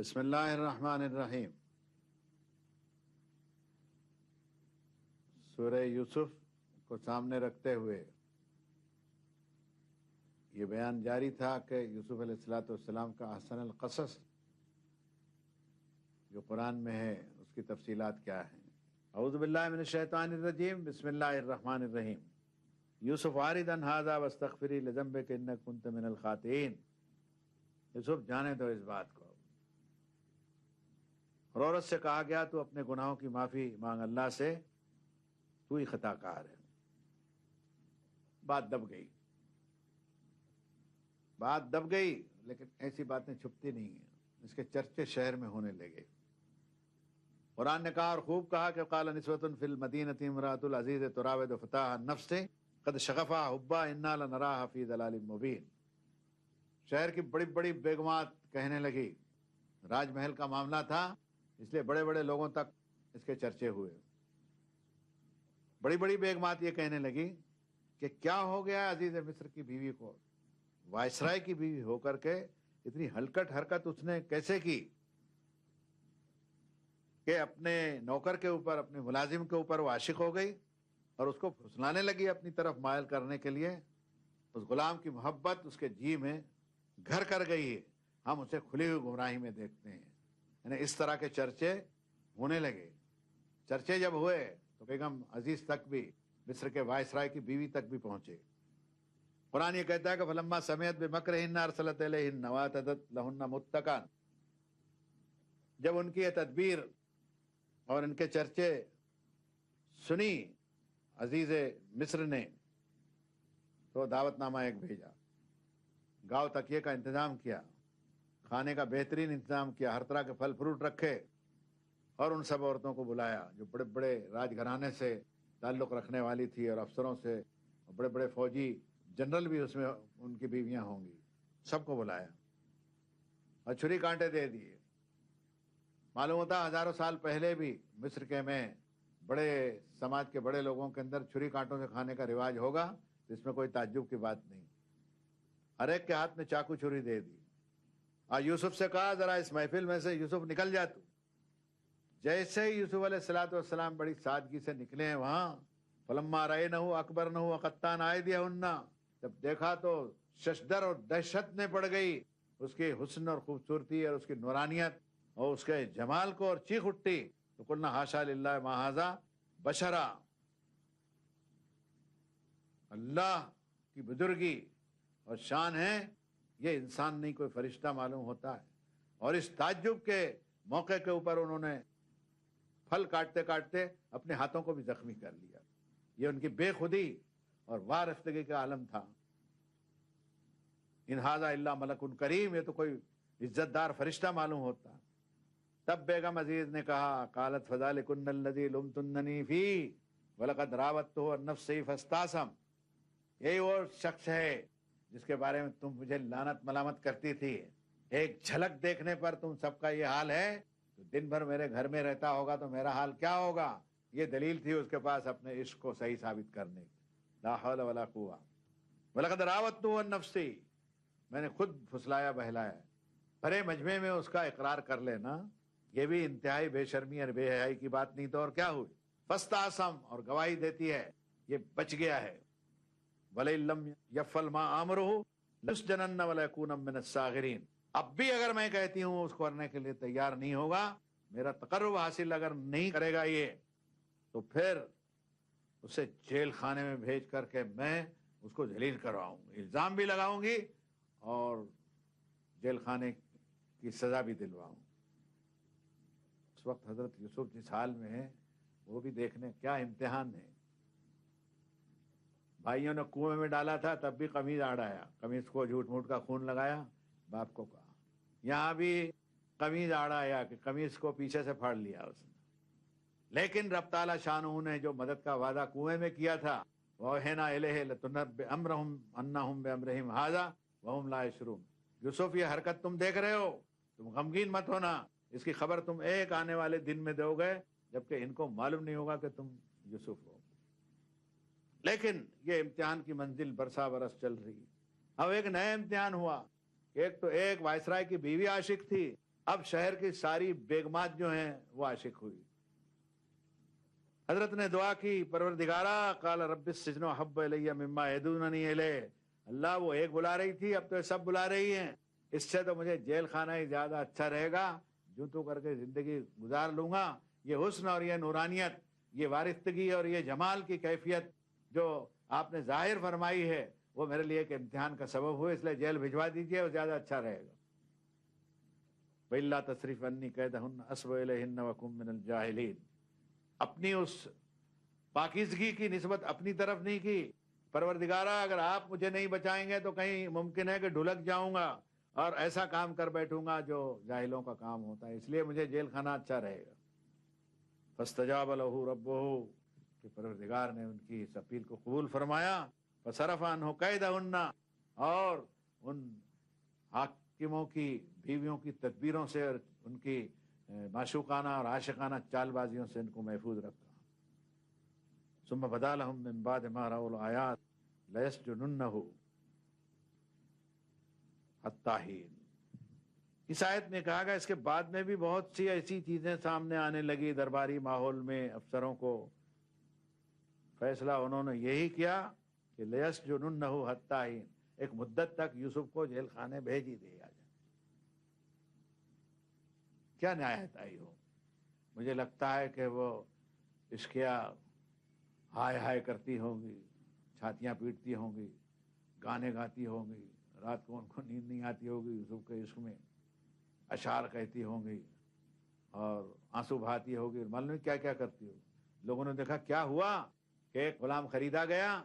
بسم اللہ الرحمن الرحیم۔ سورہ یوسف کو سامنے رکھتے ہوئے یہ بیان جاری تھا کہ یوسف علیہ السلام کا احسن القصص جو قرآن میں ہے اس کی تفصیلات کیا ہیں۔ اعوذ باللہ من الشیطان الرجیم، بسم اللہ الرحمن الرحیم۔ یوسف عارضا ھذا واستغفری لذنبک انک کنت من الخاطئین۔ یوسف جانے دو اس بات کو، اور عورت سے کہا گیا تو اپنے گناہوں کی معافی مانگ اللہ سے، تو ہی خطا کار ہے۔ بات دب گئی، لیکن ایسی باتیں چھپتی نہیں ہیں، اس کے چرچے شہر میں ہونے لگے۔ قرآن نے کہا اور خوب کہا کہ قال نسوۃ فی المدینۃ امرأۃ العزیز تراود فتاها عن نفسہ قد شغفها حبا انا لنراها فی ضلال مبین۔ شہر کی بڑی بڑی بیگمات کہنے لگی، راج محل کا معاملہ تھا اس لیے بڑے بڑے لوگوں تک اس کے چرچے ہوئے۔ بڑی بڑی بیگمات یہ کہنے لگی کہ کیا ہو گیا عزیز مصر کی بیوی کو، وائسرائے کی بیوی ہو کر کے اتنی ہلکٹ حرکت اس نے کیسے کی کہ اپنے نوکر کے اوپر، اپنے ملازم کے اوپر وہ عاشق ہو گئی اور اس کو پھسلانے لگی اپنی طرف مائل کرنے کے لیے۔ اس غلام کی محبت اس کے جی میں گھر کر گئی ہے، ہم اسے کھلی ہوئی گمراہی میں دیکھتے ہیں۔ یعنی اس طرح کے چرچے ہونے لگے۔ چرچے جب ہوئے تو بیگم عزیز تک بھی، مصر کے وائسرائے کی بیوی تک بھی پہنچے۔ قرآن یہ کہتا ہے کہ فلما سمعت بمکرہن ارسلت الیہن واعتدت لہن متکئا۔ جب ان کی یہ تدبیر اور ان کے چرچے سنی عزیز مصر نے تو دعوت نامہ ایک بھیجا، گاؤ تکیے کا انتظام کیا، کھانے کا بہترین انتظام کیا، ہر طرح کے پھل فروٹ رکھے، اور ان سب عورتوں کو بلایا جو بڑے بڑے راج گھرانے سے تعلق رکھنے والی تھی اور افسروں سے، اور بڑے بڑے فوجی جنرل بھی اس میں ان کی بیویاں ہوں گی، سب کو بلایا اور چھری کانٹے دے دیے۔ معلوم ہوتا ہزاروں سال پہلے بھی مصر کے میں بڑے سماج کے بڑے لوگوں کے اندر چھری کانٹوں سے کھانے کا رواج ہوگا، تو اس میں کوئی تعجب کی بات نہیں۔ ہر ایک کے ہاتھ میں چاقو چھری دے دی اور یوسف سے کہا ذرا اس محفل میں سے یوسف نکل جا تو۔ جیسے ہی یوسف علیہ السلام بڑی سادگی سے نکلے ہیں وہاں، فلما رأینہ اکبرنہ وقطعن ایدیہن، جب دیکھا تو ششدر اور دہشت نے پڑ گئی اس کے حسن اور خوبصورتی اور اس کی نورانیت اور اس کے جمال کو، اور چیخ اٹھی تو قلنا حاشا للہ ما ھذا بشرا۔ اللہ کی بزرگی اور شان ہے، یہ انسان نہیں کوئی فرشتہ معلوم ہوتا ہے۔ اور اس تعجب کے موقع کے اوپر انہوں نے پھل کاٹتے کاٹتے اپنے ہاتھوں کو بھی زخمی کر لیا۔ یہ ان کی بے خودی اور وارفتگی کا عالم تھا۔ ان ھذا الا ملک کریم، یہ تو کوئی عزت دار فرشتہ معلوم ہوتا۔ تب بیگم عزیز نے کہا قالت فذلکن الذی لمتننی فیہ ولقد راودتہ عن نفسہ فاستعصم۔ یہی وہ شخص ہے جس کے بارے میں تم مجھے لعنت ملامت کرتی تھی، ایک جھلک دیکھنے پر تم سب کا یہ حال ہے، تو دن بھر میرے گھر میں رہتا ہوگا تو میرا حال کیا ہوگا۔ یہ دلیل تھی اس کے پاس اپنے عشق کو صحیح ثابت کرنے کی۔ لا حول ولا قوہ ولقد راودتہ عن نفسہ، میں نے خود پھسلایا بہلایا۔ بھرے مجمع میں اس کا اقرار کر لینا، یہ بھی انتہائی بے شرمی اور بے حیائی کی بات نہیں تو اور کیا ہوئی۔ فاستعصم، اور گواہی دیتی ہے یہ بچ گیا ہے۔ وَلَئِن لَّمْ يَفْعَلْ مَا آمُرُهُ لَيُسْجَنَنَّ وَلَيَكُونَ مِنَ الصَّاغِرِينَ۔ اب بھی اگر میں کہتی ہوں اس کو کرنے کے لیے تیار نہیں ہوگا، میرا تقرب حاصل اگر نہیں کرے گا یہ، تو پھر اسے جیل خانے میں بھیج کر کے میں اس کو ذلیل کرواؤں گی، الزام بھی لگاؤں گی اور جیل خانے کی سزا بھی دلواؤں۔ اس وقت حضرت یوسف جس حال میں ہے وہ بھی دیکھنے کیا امتحان ہے۔ بھائیوں نے کنویں میں ڈالا تھا تب بھی قمیض آڑایا، قمیض کو جھوٹ موٹ کا خون لگایا، باپ کو کہا۔ یہاں بھی قمیض آڑایا کہ قمیض کو پیچھے سے پھاڑ لیا اس نے۔ لیکن رب تعالیٰ شانہ نے جو مدد کا وعدہ کنویں میں کیا تھا، وَأَوْحَيْنَا إِلَيْهِ لَتُنَبِّئَنَّهُمْ أَنَّهُمْ بِأَمْرِهِمْ هَٰذَا وَهُمْ لَا يَشْعُرُونَ۔ یوسف یہ حرکت تم دیکھ رہے ہو، تم غمگین مت ہونا، اس کی خبر تم ایک آنے والے دن میں دو گے جبکہ ان کو معلوم نہیں ہوگا کہ تم یوسف ہو۔ لیکن یہ امتحان کی منزل برسا برس چل رہی۔ اب ایک نیا امتحان ہوا، ایک تو ایک وائسرائے کی بیوی عاشق تھی، اب شہر کی ساری بیگمات جو ہیں وہ عاشق ہوئی. حضرت نے دعا کی پروردگارا قال رب السجن احب الی مما یدعوننی الیہ. اللہ وہ ایک بلا رہی تھی اب تو یہ سب بلا رہی ہیں, اس سے تو مجھے جیل خانہ ہی زیادہ اچھا رہے گا, جو تو کر کے زندگی گزار لوں گا. یہ حسن اور یہ نورانیت, یہ وارفتگی اور یہ جمال کی کیفیت جو آپ نے ظاہر فرمائی ہے وہ میرے لیے ایک امتحان کا سبب ہوئے, اس لیے جیل بھجوا دیجیے, وہ زیادہ اچھا رہے گا. وَإِلَّا تَصْرِفْ عَنِّي كَيْدَهُنَّ أَصْبُ إِلَيْهِنَّ وَأَكُن مِّنَ الْجَاهِلِينَ. اپنی اس پاکیزگی کی نسبت اپنی طرف نہیں کی. پروردگارا اگر آپ مجھے نہیں بچائیں گے تو کہیں ممکن ہے کہ ڈھلک جاؤں گا اور ایسا کام کر بیٹھوں گا جو جاہلوں کا کام ہوتا ہے, اس لیے مجھے جیل خانہ اچھا رہے گا. فاستجاب له ربه, کہ پروردگار نے ان کی اس اپیل کو قبول فرمایا. فصرف عنہ کیدہن, اور ان حاکموں کی بیویوں کی تدبیروں سے اور ان کی معشوقانہ اور عاشقانہ چال بازیوں سے ان کو محفوظ رکھا. ثم بدا لهم من بعد ما رأوا الآیات لیسجننہ حتی حین. اس آیت میں کہا گیا اس کے بعد میں بھی بہت سی ایسی چیزیں سامنے آنے لگی درباری ماحول میں. افسروں کو فیصلہ انہوں نے یہی کیا کہ لیسجننہ حتی حین, ایک مدت تک یوسف کو جیل خانے بھیج ہی دیا جائے. کیا نہایت آئی ہو. مجھے لگتا ہے کہ وہ عشقیہ ہائے ہائے کرتی ہوں گی, چھاتیاں پیٹتی ہوں گی, گانے گاتی ہوں گی, رات کو ان کو نیند نہیں آتی ہوگی یوسف کے عشق میں, اشعار کہتی ہوں گی اور آنسو بہاتی ہوگی, معلوم نہیں کیا کیا کرتی ہوگی. لوگوں نے دیکھا کیا ہوا کہ ایک غلام خریدا گیا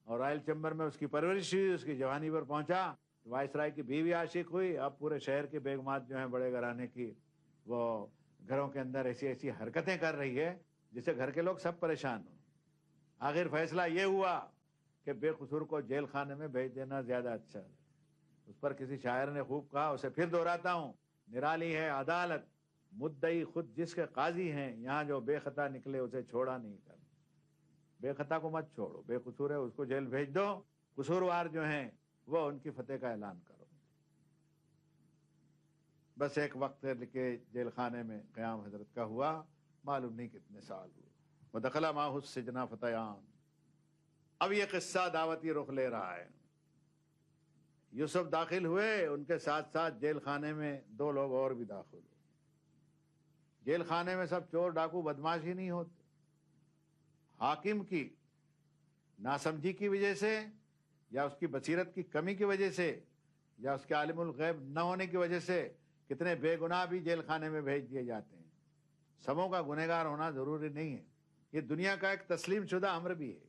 اور رائل چیمبر میں اس کی پرورش ہوئی, اس کی جوانی پر پہنچا, وائسرائے کی بیوی عاشق ہوئی. اب پورے شہر کے بیگمات جو ہیں بڑے گھرانے کی, وہ گھروں کے اندر ایسی ایسی حرکتیں کر رہی ہے جس سے گھر کے لوگ سب پریشان ہوں. آخر فیصلہ یہ ہوا کہ بے قصور کو جیل خانے میں بھیج دینا زیادہ اچھا ہے. اس پر کسی شاعر نے خوب کہا, اسے پھر دہراتا ہوں, نرالی ہے عدالت مدعی خود جس کے قاضی ہیں, یہاں جو بے خطا نکلے اسے چھوڑا نہیں کرنا. بے خطا کو مت چھوڑو, بے قصور ہے اس کو جیل بھیج دو, قصوروار جو ہیں وہ ان کی فتح کا اعلان کرو. بس ایک وقت کے جیل خانے میں قیام حضرت کا ہوا, معلوم نہیں کتنے سال ہوئے. وَدَخَلَ مَعَهُ السِّجْنَ فَتَيَانِ. اب یہ قصہ دعوتی رخ لے رہا ہے. یوسف داخل ہوئے, ان کے ساتھ ساتھ جیل خانے میں دو لوگ اور بھی داخل ہوئے. جیل خانے میں سب چور ڈاکو بدماش ہی نہیں ہوتے. حاکم کی ناسمجھی کی وجہ سے یا اس کی بصیرت کی کمی کی وجہ سے یا اس کے عالم الغیب نہ ہونے کی وجہ سے کتنے بے گناہ بھی جیل خانے میں بھیج دیے جاتے ہیں. سبوں کا گنہگار ہونا ضروری نہیں ہے, یہ دنیا کا ایک تسلیم شدہ امر بھی ہے.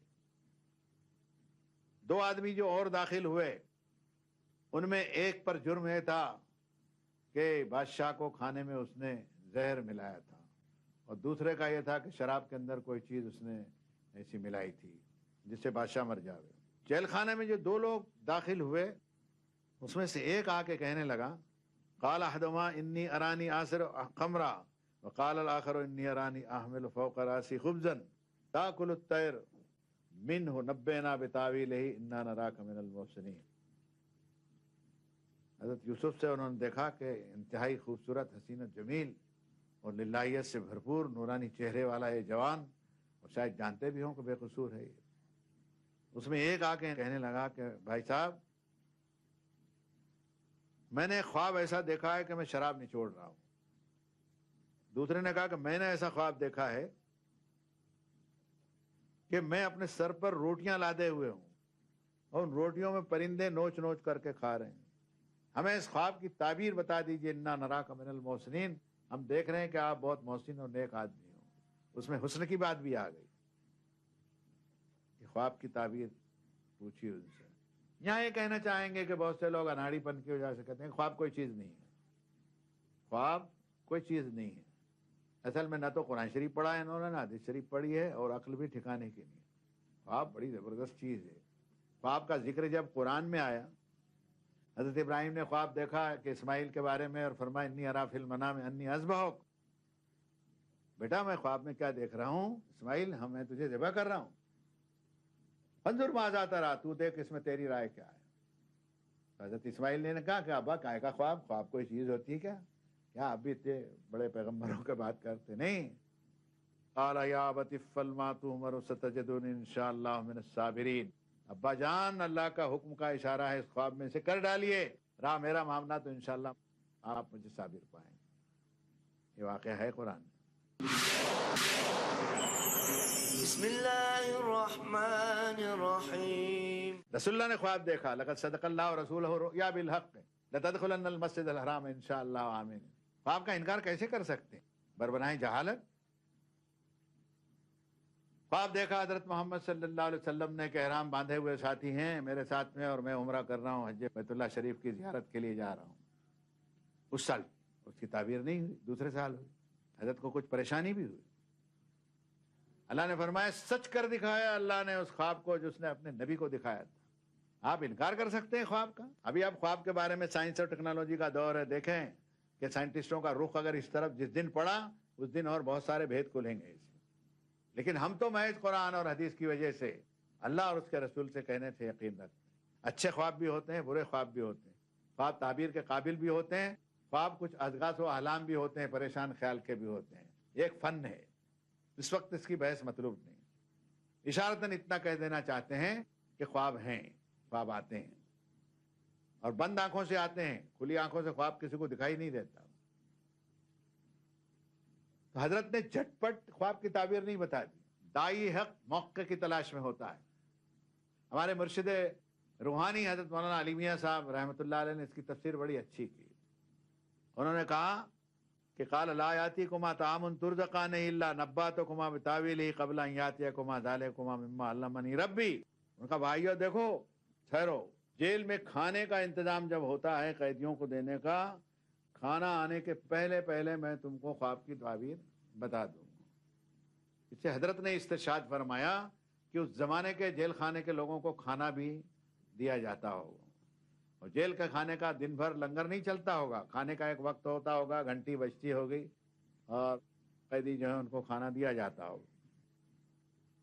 دو آدمی جو اور داخل ہوئے, ان میں ایک پر جرم یہ تھا کہ بادشاہ کو کھانے میں اس نے زہر ملایا تھا, اور دوسرے کا یہ تھا کہ شراب کے اندر کوئی چیز اس نے ایسی ملائی تھی جس سے بادشاہ مر جاوے. جیل خانے میں جو دو لوگ داخل ہوئے اس میں سے ایک آ کے کہنے لگا, قال احدہما انی ارانی آصر خمرا وقال الاخر انی ارانی احمل فوق راسی خبزا تاکل الطیر منہ نبئنا بتاویلہ انا نراک من المحسنین. حضرت یوسف سے انہوں نے دیکھا کہ انتہائی خوبصورت حسین جمیل اور للہیت سے بھرپور نورانی چہرے والا یہ جوان, اور شاید جانتے بھی ہوں کہ بے قصور ہے یہ. اس میں ایک آ کے کہنے لگا کہ بھائی صاحب میں نے خواب ایسا دیکھا ہے کہ میں شراب نچوڑ رہا ہوں. دوسرے نے کہا کہ میں نے ایسا خواب دیکھا ہے کہ میں اپنے سر پر روٹیاں لادے ہوئے ہوں اور ان روٹیوں میں پرندے نوچ نوچ کر کے کھا رہے ہیں. ہمیں اس خواب کی تعبیر بتا دیجئے. انا نراک من المحسنین, ہم دیکھ رہے ہیں کہ آپ بہت محسن اور نیک آدمی ہوں. اس میں حسن کی بات بھی آ گئی. خواب کی تعبیر پوچھی ان سے. یہاں یہ کہنا چاہیں گے کہ بہت سے لوگ اناڑی پن کی وجہ سے کہتے ہیں خواب کوئی چیز نہیں ہے. خواب کوئی چیز نہیں ہے. اصل میں نہ تو قرآن شریف پڑھا ہے انہوں نے, نہ حدیث شریف پڑھی ہے, اور عقل بھی ٹھکانے کی نہیں ہے. خواب بڑی زبردست چیز ہے. خواب کا ذکر جب قرآن میں آیا, حضرت ابراہیم نے خواب دیکھا کہ اسماعیل کے بارے میں, اور فرمایا انی ارا فی المنام انی اذبحک, بیٹا میں خواب میں کیا دیکھ رہا ہوں اسماعیل, میں تجھے ذبح کر رہا ہوں. انظر ماذا ترى, تو دیکھ اس میں تیری رائے کیا ہے. حضرت اسماعیل نے کہا کہ ابا کائے کا خواب, خواب کوئی چیز ہوتی ہے کیا کیا اب بھی اتنے بڑے پیغمبروں کے بات کرتے نہیں. قال یا ابت افعل ما تؤمر ستجدنی ان شاء اللہ من الصابرین. ابا جان اللہ کا حکم کا اشارہ ہے، اس خواب میں سے کر ڈالیے راہ میرا معاملہ، تو انشاءاللہ آپ مجھے صابر پائیں. یہ واقعہ ہے قرآن. بسم اللہ الرحمن الرحیم. رسول اللہ نے خواب دیکھا، لقد صدق اللہ ورسولہ الرؤیا بالحق لتدخلن المسجد الحرام انشاءاللہ آمین. خواب کا انکار کیسے کر سکتے ہیں؟ بربنائیں جہالت. خواب دیکھا حضرت محمد صلی اللہ علیہ وسلم نے کہ احرام باندھے ہوئے ساتھی ہیں میرے ساتھ میں، اور میں عمرہ کر رہا ہوں، حج بیت اللہ شریف کی زیارت کے لیے جا رہا ہوں. اس سال اس کی تعبیر نہیں ہوئی، دوسرے سال ہوئی. حضرت کو کچھ پریشانی بھی ہوئی. اللہ نے فرمایا سچ کر دکھایا اللہ نے اس خواب کو جو اس نے اپنے نبی کو دکھایا تھا. آپ انکار کر سکتے ہیں خواب کا؟ ابھی آپ خواب کے بارے میں سائنس اور ٹیکنالوجی کا دور ہے، دیکھیں کہ سائنٹسٹوں کا رخ اگر اس طرف جس دن پڑا اس دن اور بہت سارے بھید کھلیں گے. لیکن ہم تو محض قرآن اور حدیث کی وجہ سے اللہ اور اس کے رسول سے کہنے سے یقین رکھتے ہیں. اچھے خواب بھی ہوتے ہیں، برے خواب بھی ہوتے ہیں. خواب تعبیر کے قابل بھی ہوتے ہیں، خواب کچھ اضغاث و احلام بھی ہوتے ہیں، پریشان خیال کے بھی ہوتے ہیں. ایک فن ہے، اس وقت اس کی بحث مطلوب نہیں. اشارتاً اتنا کہہ دینا چاہتے ہیں کہ خواب ہیں، خواب آتے ہیں اور بند آنکھوں سے آتے ہیں. کھلی آنکھوں سے خواب کسی کو دکھائی نہیں دیتا. تو حضرت نے جھٹ پٹ خواب کی تعبیر نہیں بتا دی. دائی حق موقع کی تلاش میں ہوتا ہے. ہمارے مرشد روحانی حضرت مولانا علی میاں صاحب رحمۃ اللہ علیہ نے اس کی تفسیر بڑی اچھی کی. انہوں نے کہا کہ قال لا یاتیکما طعام ترزقانہ الا نباتکما بتاویلہ قبل ان یاتیکما ذالکما مما علمنی ربی. ان کا بھائیو دیکھو ٹھہرو، جیل میں کھانے کا انتظام جب ہوتا ہے قیدیوں کو دینے کا، کھانا آنے کے پہلے پہلے میں تم کو خواب کی تعبیر بتا دوں گا. اس سے حضرت نے استرشاد فرمایا کہ اس زمانے کے جیل خانے کے لوگوں کو کھانا بھی دیا جاتا ہوگا، اور جیل کے کھانے کا دن بھر لنگر نہیں چلتا ہوگا. کھانے کا ایک وقت ہوتا ہوگا، گھنٹی بجتی ہوگی اور قیدی جو ہے ان کو کھانا دیا جاتا ہوگا.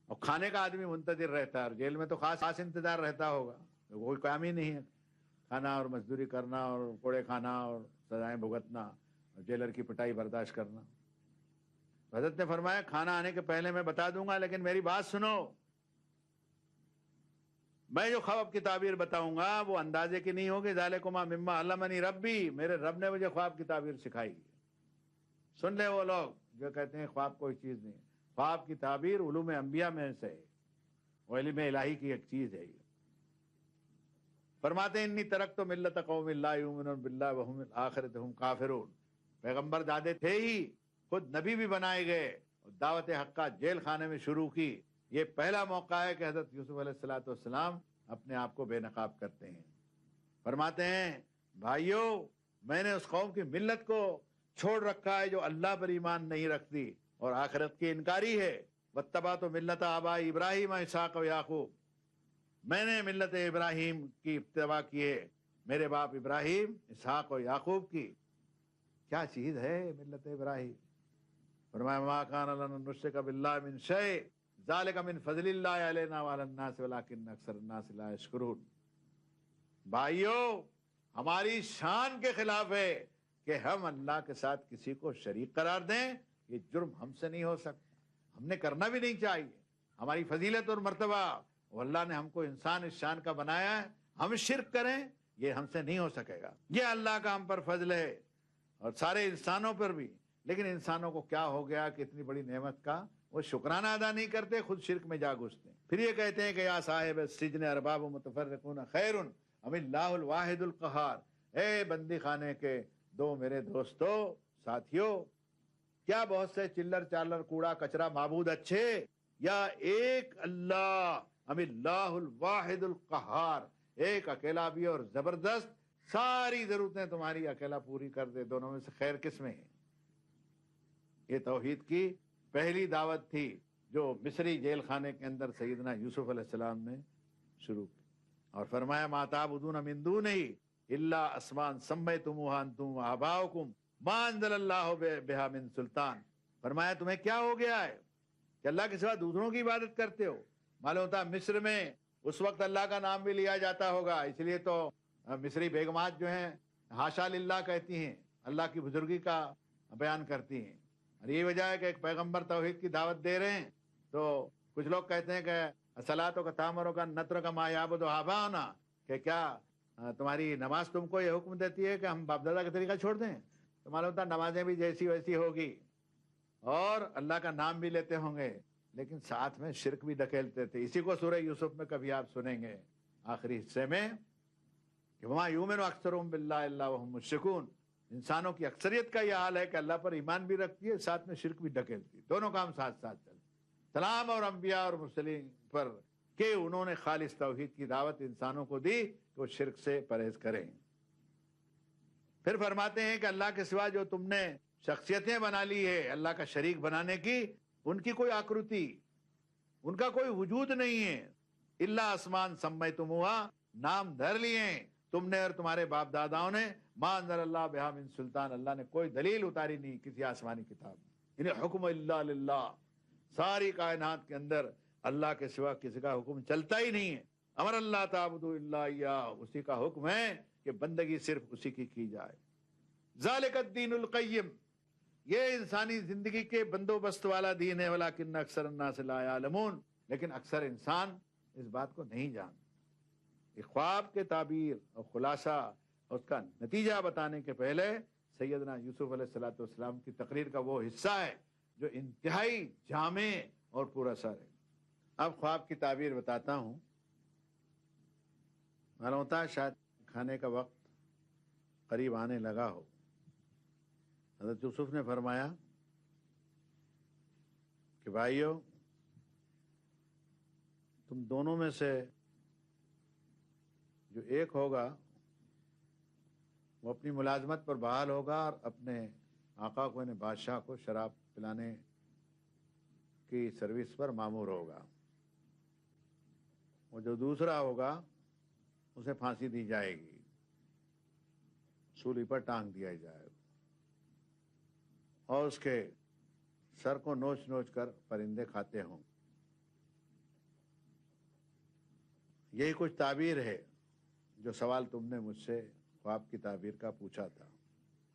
اور کھانے کا آدمی منتظر رہتا ہے، اور جیل میں تو خاص انتظار رہتا ہوگا. کوئی کام ہی نہیں ہے، کھانا اور مزدوری کرنا اور کوڑے کھانا اور سزائیں بھگتنا اور جیلر کی پٹائی برداشت کرنا. حضرت نے فرمایا کھانا آنے کے پہلے میں بتا دوں گا، لیکن میری بات سنو، میں جو خواب کی تعبیر بتاؤں گا وہ اندازے کی نہیں ہوگی. ذالکما مما علمنی ربی، میرے رب نے مجھے خواب کی تعبیر سکھائی. سن لے وہ لوگ جو کہتے ہیں خواب کوئی چیز نہیں. خواب کی تعبیر علوم انبیاء میں سے ہے، وہ علم الہی کی ایک چیز ہے. فرماتے ہیں انی ترکت ملت قوم لا یؤمنون باللہ وهم بالآخرۃ هم کافرون. پیغمبر دادے تھے ہی، خود نبی بھی بنائے گئے، اور دعوت حق کا جیل خانے میں شروع کی. یہ پہلا موقع ہے کہ حضرت یوسف علیہ السلام اپنے آپ کو بے نقاب کرتے ہیں. فرماتے ہیں بھائیو میں نے اس قوم کی ملت کو چھوڑ رکھا ہے جو اللہ پر ایمان نہیں رکھتی اور آخرت کی انکاری ہے. واتبعت ملت آبائی ابراہیم اسحاق و یعقوب، میں نے ملت ابراہیم کی اتباع کی ہے، میرے باپ ابراہیم اسحاق و یعقوب کی. کیا چیز ہے ملت ابراہیم؟ فرمایا ما کان لنا نشرک باللہ من شیء ذالک من فضل اللہ علینا وعلی الناس ولکن اکثر الناس لا یشکرون. بھائیو ہماری شان کے خلاف ہے کہ ہم اللہ کے ساتھ کسی کو شریک قرار دیں. یہ جرم ہم سے نہیں ہو سکتا، ہم نے کرنا بھی نہیں چاہیے. ہماری فضیلت اور مرتبہ، وہ اللہ نے ہم کو انسان اس شان کا بنایا ہے، ہم شرک کریں یہ ہم سے نہیں ہو سکے گا. یہ اللہ کا ہم پر فضل ہے اور سارے انسانوں پر بھی. لیکن انسانوں کو کیا ہو گیا کہ اتنی بڑی نعمت کا وہ شکرانہ ادا نہیں کرتے، خود شرک میں جا گھستے ہیں. پھر یہ کہتے ہیں کہ یا صاحب السجن ارباب متفرقون خیر ام اللہ الواحد القہار. اے بندی خانے کے دو میرے دوستو ساتھیو، کیا بہت سے چلر چالر کوڑا کچرا معبود اچھے، یا ایک اللہ ام اللہ الواحد القہار، ایک اکیلا بھی اور زبردست ساری ضرورتیں تمہاری اکیلا پوری کر دے. دونوں میں سے خیر کس میں ہے؟ یہ توحید کی پہلی دعوت تھی جو مصری جیل خانے کے اندر سیدنا یوسف علیہ السلام نے شروع کی. اور فرمایا ما تعبدون من دونہ الا اسماء سمیتموها انتم وآباؤکم ما انزل اللہ بہا من سلطان. فرمایا تمہیں کیا ہو گیا ہے کہ اللہ کے سوا دوسروں کی عبادت کرتے ہو؟ معلوم ہوتا مصر میں اس وقت اللہ کا نام بھی لیا جاتا ہوگا، اس لیے تو مصری بیگمات جو ہیں ہاشا للہ کہتی ہیں اللہ کی بزرگی کا بیان کرتی ہیں. اور یہی وجہ ہے کہ ایک پیغمبر توحید کی دعوت دے رہے ہیں تو کچھ لوگ کہتے ہیں کہ اصلاۃ کا تامروں کا نطر کا ما یعبد آباؤنا، کہ کیا تمہاری نماز تم کو یہ حکم دیتی ہے کہ ہم باپ دادا کا طریقہ چھوڑ دیں؟ تو معلوم ہوتا نمازیں بھی جیسی ویسی ہوگی اور اللہ کا نام بھی لیتے ہوں گے، لیکن ساتھ میں شرک بھی ڈھکیلتے تھے. اسی کو سورہ یوسف میں کبھی آپ سنیں گے آخری حصے میں کہ وما یؤمن اکثرهم باللہ الا وهم مشرکون. انسانوں کی اکثریت کا یہ حال ہے کہ اللہ پر ایمان بھی رکھتی ہے، ساتھ میں شرک بھی ڈھکیلتی ہے، دونوں کام ساتھ ساتھ چلتے. سلام اور انبیاء اور مرسلین پر کہ انہوں نے خالص توحید کی دعوت انسانوں کو دی کہ وہ شرک سے پرہیز کریں. پھر فرماتے ہیں کہ اللہ کے سوا جو تم نے شخصیتیں بنا لی ہے اللہ کا شریک بنانے کی، ان کی کوئی آکرتی، ان کا کوئی وجود نہیں ہے. اللہ آسمان سمیتموہا، نام دھر لیے ہیں تم نے اور تمہارے باپ داداؤں نے، ما انزل اللہ بہا من سلطان، اللہ نے کوئی دلیل اتاری نہیں کسی آسمانی کتاب میں. انہیں حکم الا للہ، ساری کائنات کے اندر اللہ کے سوا کسی کا حکم چلتا ہی نہیں ہے. امر اللہ تعبدوا الا ایاہ، اسی کا حکم ہے کہ بندگی صرف اسی کی جائے. ذالک الدین القیم، یہ انسانی زندگی کے بندوبست والا دین ہے. ولکن اکثر الناس لا یعلمون، لیکن اکثر انسان اس بات کو نہیں جانتے. خواب کے تعبیر اور خلاصہ اور اس کا نتیجہ بتانے کے پہلے سیدنا یوسف علیہ السلام کی تقریر کا وہ حصہ ہے جو انتہائی جامع اور پراسر ہے. اب خواب کی تعبیر بتاتا ہوں. معلوم ہوتا ہے شاید کھانے کا وقت قریب آنے لگا ہو. حضرت یوسف نے فرمایا کہ بھائیو، تم دونوں میں سے جو ایک ہوگا وہ اپنی ملازمت پر بحال ہوگا اور اپنے آقا کو، یعنی بادشاہ کو، شراب پلانے کی سروس پر مامور ہوگا. اور جو دوسرا ہوگا اسے پھانسی دی جائے گی، سولی پر ٹانگ دیا جائے گا اور اس کے سر کو نوچ نوچ کر پرندے کھاتے ہوں. یہی کچھ تعبیر ہے جو سوال تم نے مجھ سے خواب کی تعبیر کا پوچھا تھا.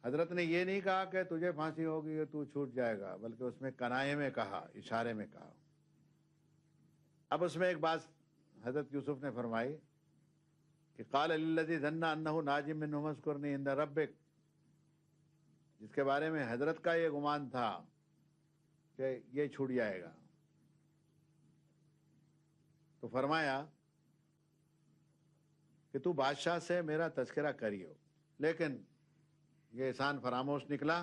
حضرت نے یہ نہیں کہا کہ تجھے پھانسی ہوگی اور تو چھوٹ جائے گا، بلکہ اس میں کنائے میں کہا، اشارے میں کہا. اب اس میں ایک بات حضرت یوسف نے فرمائی کہ قال للذی ظن انہ ناج منہ اذکرنی عند ربک، جس کے بارے میں حضرت کا یہ گمان تھا کہ یہ چھوٹ جائے گا، تو فرمایا کہ تو بادشاہ سے میرا تذکرہ کریو. لیکن یہ احسان فراموش نکلا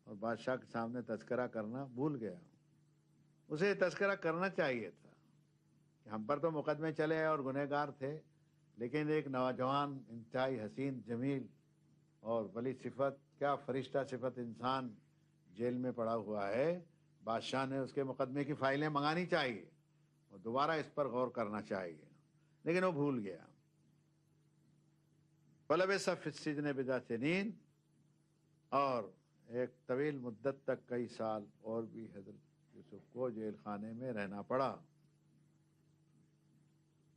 اور بادشاہ کے سامنے تذکرہ کرنا بھول گیا. اسے تذکرہ کرنا چاہیے تھا کہ ہم پر تو مقدمے چلے اور گنہگار تھے، لیکن ایک نوجوان انتہائی حسین، جمیل اور ولی صفت، کیا فرشتہ صفت انسان جیل میں پڑا ہوا ہے. بادشاہ نے اس کے مقدمے کی فائلیں منگانی چاہیے اور دوبارہ اس پر غور کرنا چاہیے، لیکن وہ بھول گیا. فلبث فی السجن بضع سنین، اور ایک طویل مدت تک، کئی سال اور بھی حضرت یوسف کو جیل خانے میں رہنا پڑا.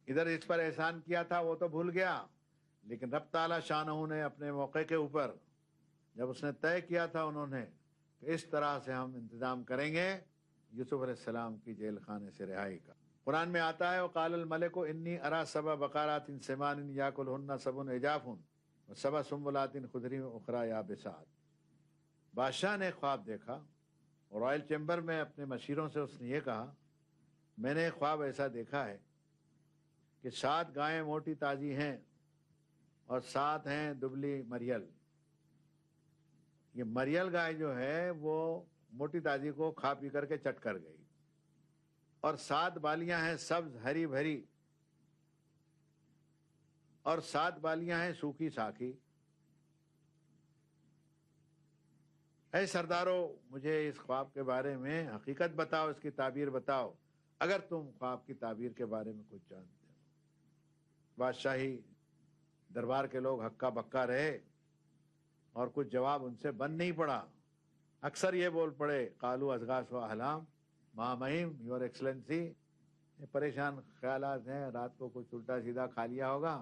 ادھر اس پر احسان کیا تھا وہ تو بھول گیا، لیکن رب تعالی شانہ نے اپنے موقع کے اوپر جب اس نے طے کیا تھا انہوں نے کہ اس طرح سے ہم انتظام کریں گے یوسف علیہ السلام کی جیل خانے سے رہائی کا. قرآن میں آتا ہے وقال الملک انی ارا سبع بقرات سمان یاکلہن سبع عجاف وسبع سنبلات خضر اخرى یابسات. بادشاہ نے خواب دیکھا اور رائل چیمبر میں اپنے مشیروں سے اس نے یہ کہا، میں نے ایک خواب ایسا دیکھا ہے کہ 7 گائیں موٹی تازی ہیں اور 7 ہیں دبلی مریل. یہ مریل گائے جو ہے وہ موٹی تازی کو کھا پی کر کے چٹ کر گئی، اور 7 بالیاں ہیں سبز ہری بھری، اور 7 بالیاں ہیں سوکھی ساکھی. اے سردارو، مجھے اس خواب کے بارے میں حقیقت بتاؤ، اس کی تعبیر بتاؤ، اگر تم خواب کی تعبیر کے بارے میں کچھ جانتے ہو. بادشاہی دربار کے لوگ ہکا بکا رہے اور کچھ جواب ان سے بن نہیں پڑا. اکثر یہ بول پڑے قالوا اضغاث و احلام ما مہیم، یور ایکسلنسی، یہ پریشان خیالات ہیں، رات کو کچھ الٹا سیدھا کھا لیا ہوگا،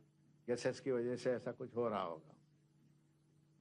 گیسز کی وجہ سے ایسا کچھ ہو رہا ہوگا.